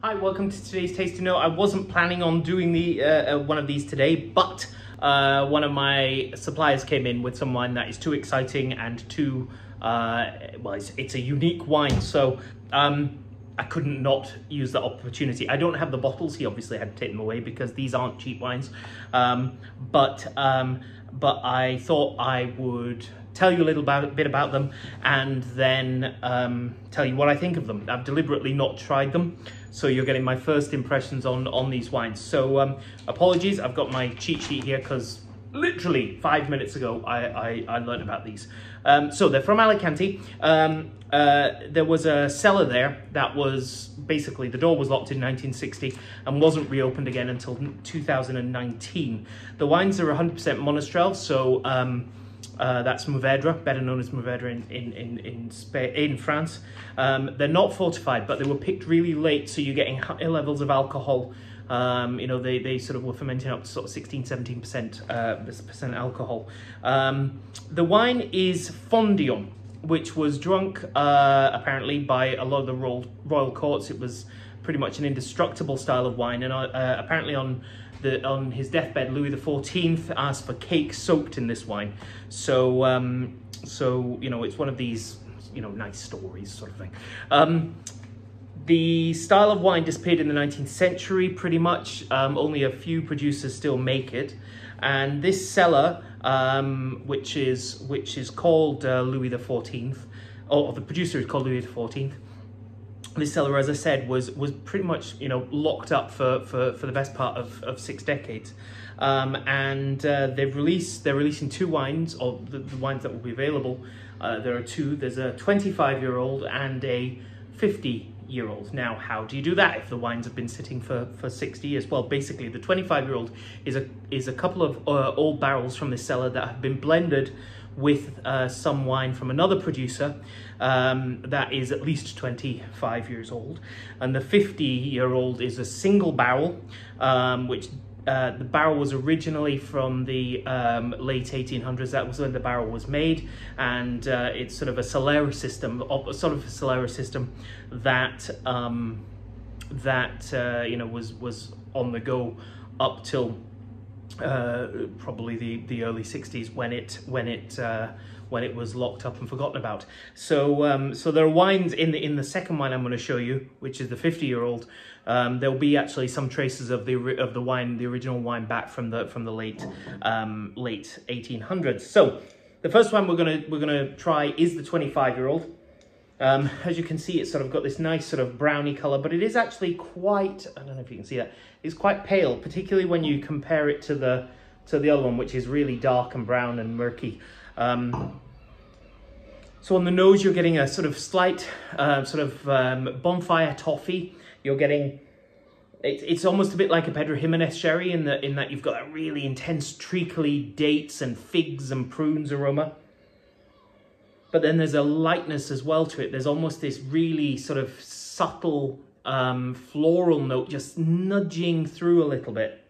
Hi, welcome to today's tasting note. I wasn't planning on doing the one of these today, but one of my suppliers came in with some wine that is too exciting and too, well, it's a unique wine, so I couldn't not use that opportunity. I don't have the bottles. He obviously had to take them away because these aren't cheap wines, but I thought I would tell you a little bit about them and then tell you what I think of them. I've deliberately not tried them, so you're getting my first impressions on these wines. So apologies, I've got my cheat sheet here because literally 5 minutes ago I learned about these. So they're from Alicante. There was a cellar there that was basically, the door was locked in 1960 and wasn't reopened again until 2019. The wines are 100% Monastrell, so that's Mourvèdre, better known as Mourvèdre in France. They're not fortified, but they were picked really late, so you're getting higher levels of alcohol. You know, they sort of were fermenting up to sort of 16-17% alcohol. The wine is Fondillon, which was drunk apparently by a lot of the royal courts. It was pretty much an indestructible style of wine, and apparently on his deathbed, Louis XIV asked for cake soaked in this wine. So so you know, it's one of these, you know, nice stories sort of thing. The style of wine disappeared in the 19th century, pretty much. Only a few producers still make it, and this cellar, which is called Louis XIV, or the producer is called Louis XIV. This cellar, as I said, was pretty much, you know, locked up for the best part of 6 decades, and they're releasing 2 wines, or the wines that will be available. There are 2. There's a 25-year-old and a 50-year-old. Now, how do you do that if the wines have been sitting for 60 years? Well, basically, the 25-year-old is a couple of old barrels from this cellar that have been blended with some wine from another producer that is at least 25 years old. And the 50-year-old is a single barrel, which the barrel was originally from the late 1800s. That was when the barrel was made, and it's sort of a Solera system, that you know, was on the go up till probably the early 60s when it was locked up and forgotten about. So so there are wines in the second wine I'm going to show you, which is the 50-year-old. There'll be actually some traces of the original wine back from the late 1800s. So the first one we're gonna try is the 25-year-old. As you can see, it's sort of got this nice sort of browny color, but it is actually quite, I don't know if you can see that, it's quite pale, particularly when you compare it to the other one, which is really dark and brown and murky. So on the nose, you're getting a sort of slight bonfire toffee. You're getting, it's almost a bit like a Pedro Jimenez sherry in that you've got that really intense treacly dates and figs and prunes aroma. But then there's a lightness as well to it. There's almost this really sort of subtle floral note just nudging through a little bit.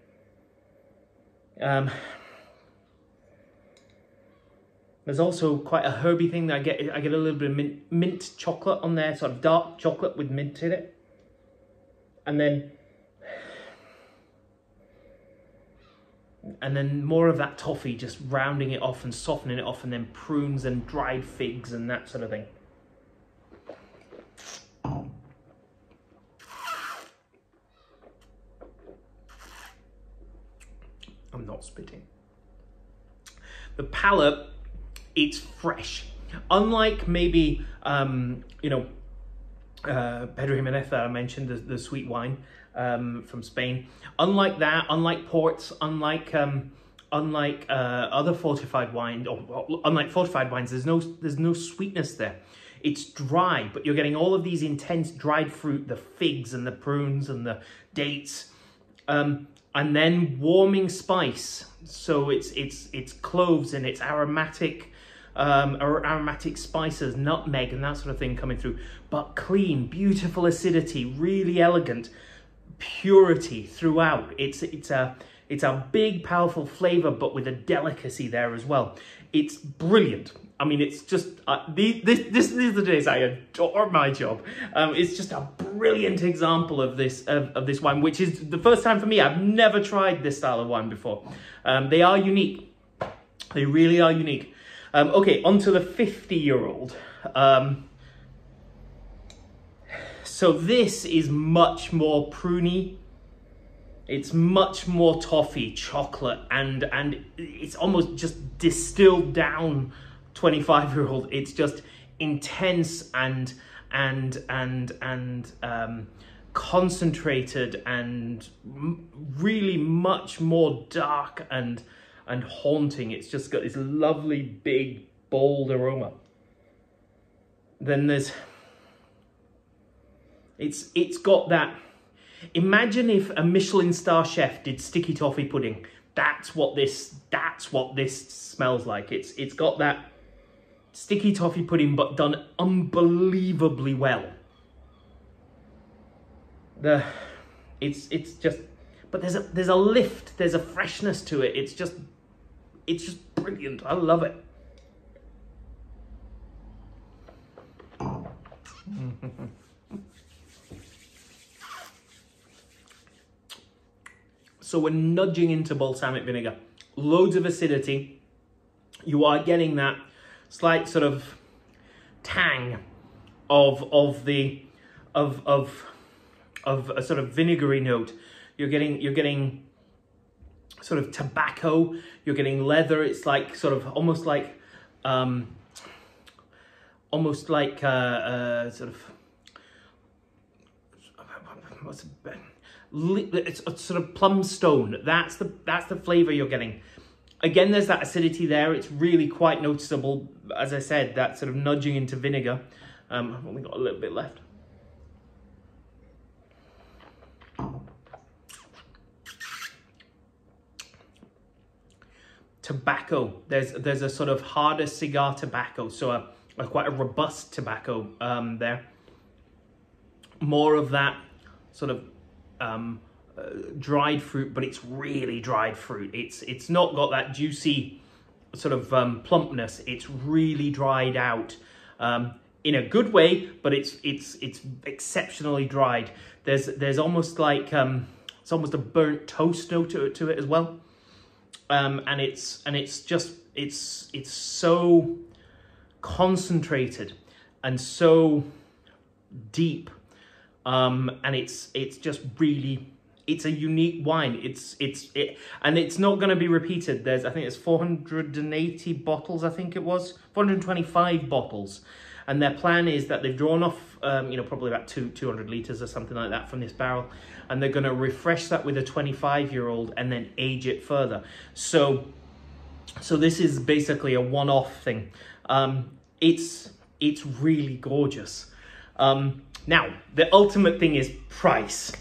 There's also quite a herby thing that I get a little bit of mint chocolate on there, sort of dark chocolate with mint in it. And then more of that toffee, just rounding it off and softening it off, and then prunes and dried figs and that sort of thing. I'm not spitting. The palate, it's fresh. Unlike maybe, you know, Pedro Jimenez that I mentioned, the sweet wine from Spain. Unlike that, unlike ports, unlike other fortified wine, or unlike fortified wines, there's no sweetness there. It's dry, but you're getting all of these intense dried fruit, the figs and the prunes and the dates, and then warming spice. So it's cloves and it's aromatic spices, nutmeg and that sort of thing coming through, but clean, beautiful acidity, really elegant purity throughout. It's a big, powerful flavor, but with a delicacy there as well. It's brilliant. I mean, it's just, these are the days I adore my job. It's just a brilliant example of this wine, which is the first time for me. I've never tried this style of wine before. They are unique. They really are unique. Okay, on to the 50-year-old. So this is much more pruny. It's much more toffee, chocolate, and it's almost just distilled down 25-year-old. It's just intense and concentrated and really much more dark and haunting. It's just got this lovely, big, bold aroma. Then there's, it's got that, imagine if a Michelin star chef did sticky toffee pudding. That's what this smells like. It's got that sticky toffee pudding, but done unbelievably well. It's just, but there's a lift, there's a freshness to it. It's just brilliant. I love it. So we're nudging into balsamic vinegar. Loads of acidity. You are getting that slight sort of tang of a sort of vinegary note. You're getting sort of tobacco. You're getting leather. It's like sort of almost like sort of what's it? It's a sort of plum stone. That's the flavor you're getting. Again, there's that acidity there. It's really quite noticeable. As I said, that sort of nudging into vinegar. I've only got a little bit left. Tobacco. There's a sort of harder cigar tobacco, so quite a robust tobacco there. More of that sort of dried fruit, but it's really dried fruit. It's not got that juicy sort of plumpness. It's really dried out in a good way, but it's exceptionally dried. There's almost like it's almost a burnt toast note to it as well, and it's so concentrated and so deep. And it's just really, it's a unique wine. And it's not going to be repeated. I think it's 480 bottles. I think it was 425 bottles, and their plan is that they've drawn off, probably about 200 liters or something like that from this barrel, and they're going to refresh that with a 25-year-old and then age it further. So this is basically a one-off thing. It's really gorgeous. Now, the ultimate thing is price.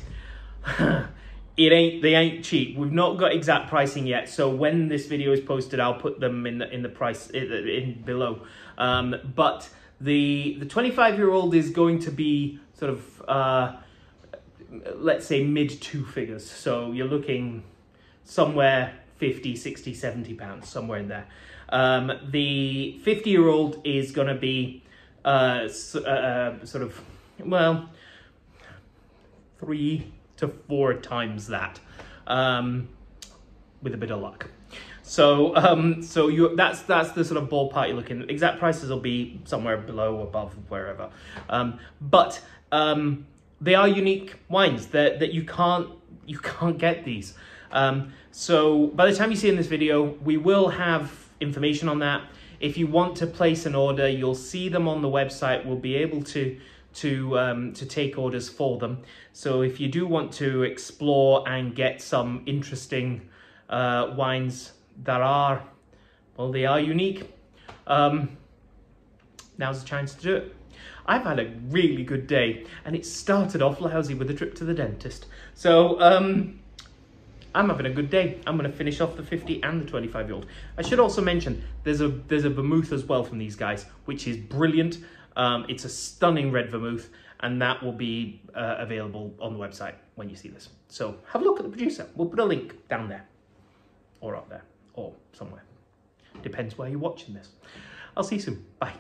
They ain't cheap. We've not got exact pricing yet, so when this video is posted, I'll put them in the price in below. But the 25-year-old is going to be sort of let's say mid two figures. So you're looking somewhere 50, 60, 70 pounds, somewhere in there. The 50-year-old is going to be sort of, well, 3 to 4 times that, with a bit of luck. So that's the sort of ballpark you're looking at. Exact prices will be somewhere below, above, wherever. But they are unique wines that you can't get these. So by the time you see in this video, we will have information on that. If you want to place an order, you'll see them on the website. We'll be able to take orders for them. So if you do want to explore and get some interesting wines that are, well, they are unique, now's the chance to do it. I've had a really good day, and it started off lousy with a trip to the dentist. So I'm having a good day. I'm going to finish off the 50 and the 25-year-old. I should also mention there's a vermouth as well from these guys, which is brilliant. It's a stunning red vermouth, and that will be available on the website when you see this. So have a look at the producer. We'll put a link down there, or up there, or somewhere. Depends where you're watching this. I'll see you soon. Bye.